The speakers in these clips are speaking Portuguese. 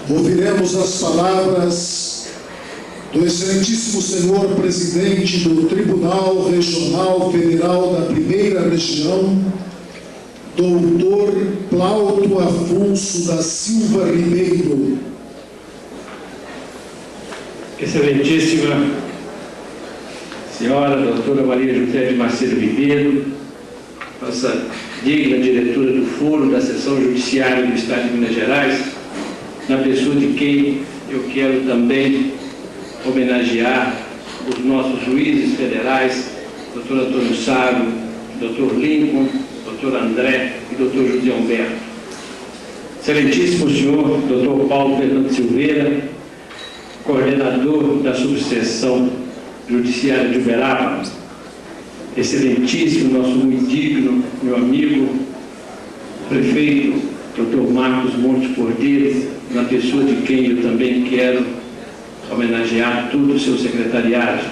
ouviremos as palavras do excelentíssimo senhor presidente do Tribunal Regional Federal da Primeira Região, doutor Plauto Afonso da Silva Ribeiro. Excelentíssima senhora doutora Maria José de Macedo Ribeiro, nossa digna diretora do Foro da Seção Judiciária do Estado de Minas Gerais, na pessoa de quem eu quero também homenagear os nossos juízes federais, doutor Antônio Sábio, doutor Lincoln, doutor André e doutor José Humberto. Excelentíssimo senhor doutor Paulo Fernando Silveira, coordenador da subseção judiciária de Uberaba, excelentíssimo, nosso muito digno, meu amigo, prefeito, Dr. Marcos Montes Cordeiro, na pessoa de quem eu também quero homenagear todo o seu secretariado,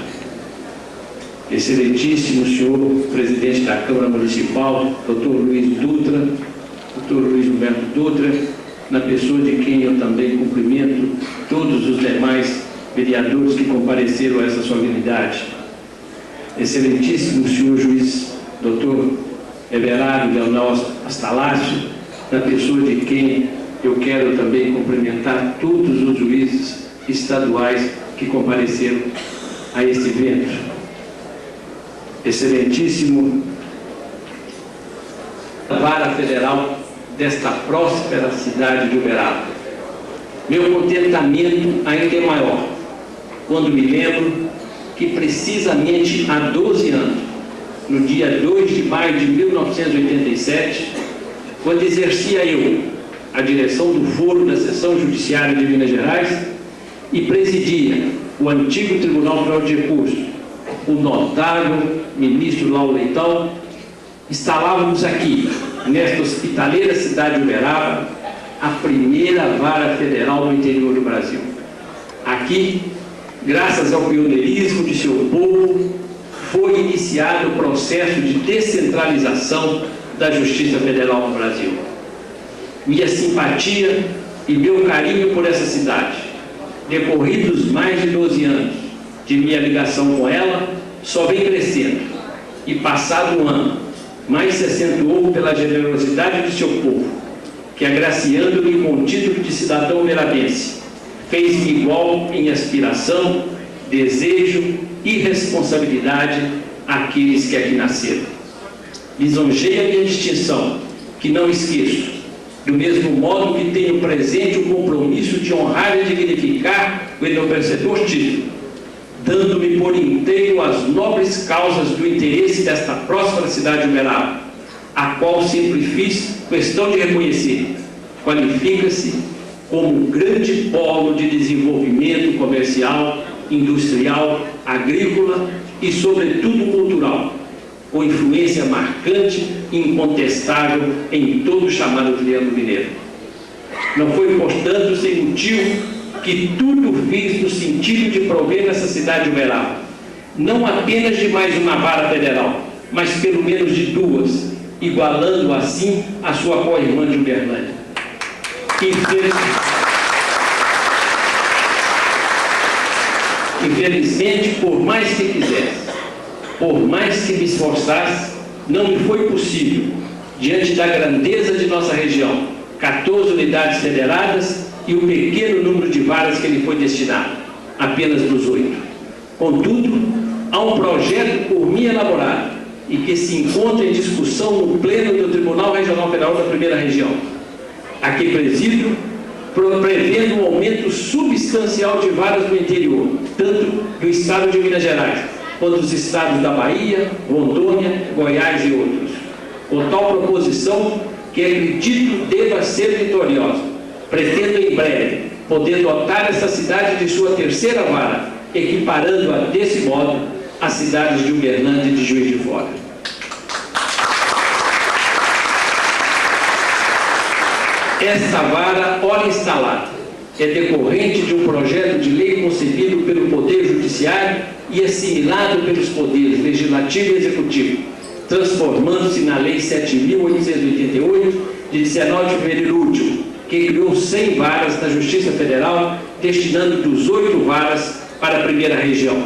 excelentíssimo senhor presidente da Câmara Municipal, Dr. Luiz Dutra, Dr. Luiz Humberto Dutra, na pessoa de quem eu também cumprimento todos os demais vereadores que compareceram a essa solenidade. Excelentíssimo senhor juiz Dr. Everardo Leonel Astalácio, na pessoa de quem eu quero também cumprimentar todos os juízes estaduais que compareceram a este evento. Excelentíssimo Vara Federal desta próspera cidade de Uberaba. Meu contentamento ainda é maior quando me lembro que precisamente há 12 anos, no dia 2 de maio de 1987, quando exercia eu a direção do Foro da Seção Judiciária de Minas Gerais e presidia o antigo Tribunal Federal de Recursos, o notável ministro Lauro Leitão, instalávamos aqui, nesta hospitaleira cidade de Uberaba, a primeira vara federal no interior do Brasil. Aqui, graças ao pioneirismo de seu povo, foi iniciado o processo de descentralização da Justiça Federal no Brasil. Minha simpatia e meu carinho por essa cidade, decorridos mais de 12 anos de minha ligação com ela, só vem crescendo. E passado um ano, mais se acentuou pela generosidade de seu povo, que, agraciando-me com o título de cidadão merabense, fez-me igual em aspiração, desejo e responsabilidade àqueles que aqui nasceram. Lisonjeia minha distinção, que não esqueço, do mesmo modo que tenho presente o compromisso de honrar e dignificar o enobrecedor título, dando-me por inteiro as nobres causas do interesse desta próspera cidade de Uberaba, a qual sempre fiz questão de reconhecer, qualifica-se como um grande polo de desenvolvimento comercial, industrial, agrícola e, sobretudo, cultural, com influência marcante e incontestável em todo o chamado Triângulo Mineiro. Não foi, portanto, sem motivo que tudo fiz no sentido de prover nessa cidade de Uberaba, não apenas de mais uma vara federal, mas pelo menos de duas, igualando assim a sua co-irmã de Uberlândia. Infelizmente, por mais que quisesse, por mais que me esforçasse, não me foi possível, diante da grandeza de nossa região, 14 unidades federadas e o pequeno número de varas que lhe foi destinado, apenas 18. Contudo, há um projeto por mim elaborado e que se encontra em discussão no Pleno do Tribunal Regional Federal da Primeira Região, a que presido, prevendo um aumento substancial de varas no interior, tanto do Estado de Minas Gerais, quanto dos estados da Bahia, Rondônia, Goiás e outros. Com tal proposição, que acredito deva ser vitoriosa, pretendo em breve poder dotar essa cidade de sua terceira vara, equiparando-a desse modo às cidades de Uberlândia e de Juiz de Fora. Esta vara, ora instalada, é decorrente de um projeto de lei concebido pelo Poder Judiciário e assimilado pelos poderes Legislativo e Executivo, transformando-se na Lei 7.888, de 19 de fevereiro último, que criou 100 varas na Justiça Federal, destinando 18 varas para a primeira região.